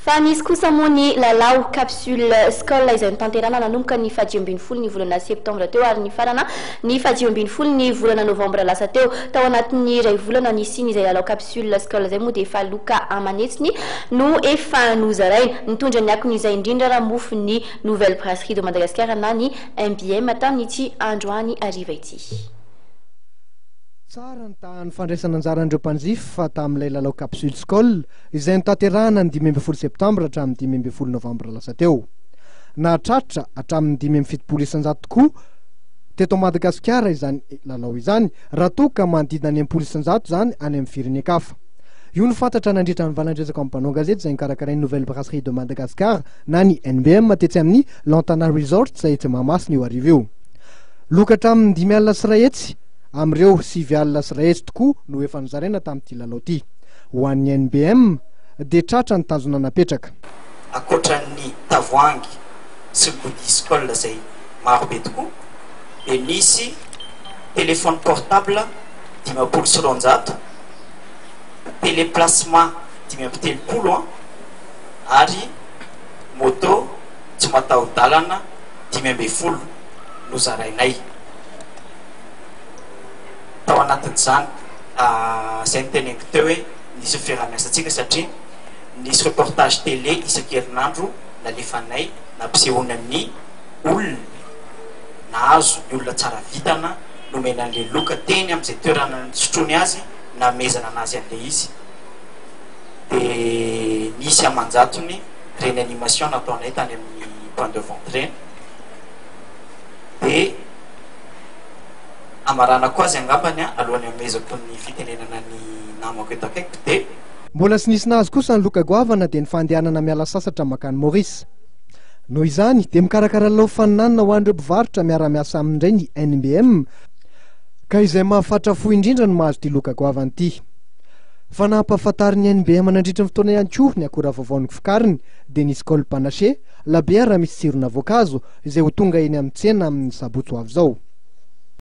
Fa nisy kosa moa ny lalao capsule scolaire izay nitanterana nanomboka ny 7 ny volana septambra teo ary ny farana ny 7 ny volana novambra lasa teo. Tao anatin'ny iray volana nisy izay lalao capsule scolaire izay moa dia efa loka amanetsiny no efa nozaraina. Nitondra ny akon'izay indrindra raha mofo ny Nouvelle Brasserie de Madagascar na ny MBM tamin'ity androany ariva ity. Tsara ny fandraisana anjaran'ireo mpanjifa fa tamin'ilay lalao capsule scolaire izay nitanterahana ny 15 septambra hatramin'ny 15 novambra lasa teo. Nahatratra hatramin'ny 570 tokoa teto Madagasikara izany lalao izany raha toa ka manodidina ny 900 zany any amin'ny firenen-kafa. Io ny fantatra nandritra ny valan-dresaka amin'ny mpanao gazety izay nikarakarain'ny Nouvelle Brasserie de Madagascar na ny NBM tetsy amin'ny Lantana Resort izay etsy Mahamasina io ariva io. Lokatra amin'ny 5 alina sy iray hetsy amin'ireo 7 alina sy iray hetsy tokoa no efa nozaraina tamin'ity lalao ity. Ho an'ny NBM dia tratra ny tanjona napetraka. Ankoatran'ny tavoahangy sy gody scolaire izay maro be tokoa dia nisy téléphone portable 520, téléplacement 530 ary moto tsy mataho-dalana 520 nozarainay. Tao anatin'izany izay niteneniko teo hoe nisy fiarahamiasantsika satria nisy reportage télé isan-kerinandro nalefanay nampisehoana ny olona nahazo ny olona tsara vitana nomena an'ilay loka teny amin'izay toerana sotrony azy namezana anazy an'ilay izy. Dia nisy amanjatony réanimation nataonay tany amin'ny point de vente reny. Dia amarana koa azy angambany alohan'ny amezako ny fitenenana ny namako eto akaiko. Dia mbola sy nisy nazy kosa ny loka goavana dia ny fandehanana miala sasatra makany Maurice. Noho izany dia mikarakara lalao faninanana ho an'ireo mpivarotra miara-miasa amin'indray ny NBM ka izay mahafatra fo indrindra no mahazo ity loka goavana ity. Fa nampahafantariny NBM nandritra ny fotoana ihany koa ny akora vaovaon'ny fikariny dia nisy col panaché, labiera misy tsirona voankazo izay ho tonga eny amin'ny tsena amin'ny sabotsy ho avy izao.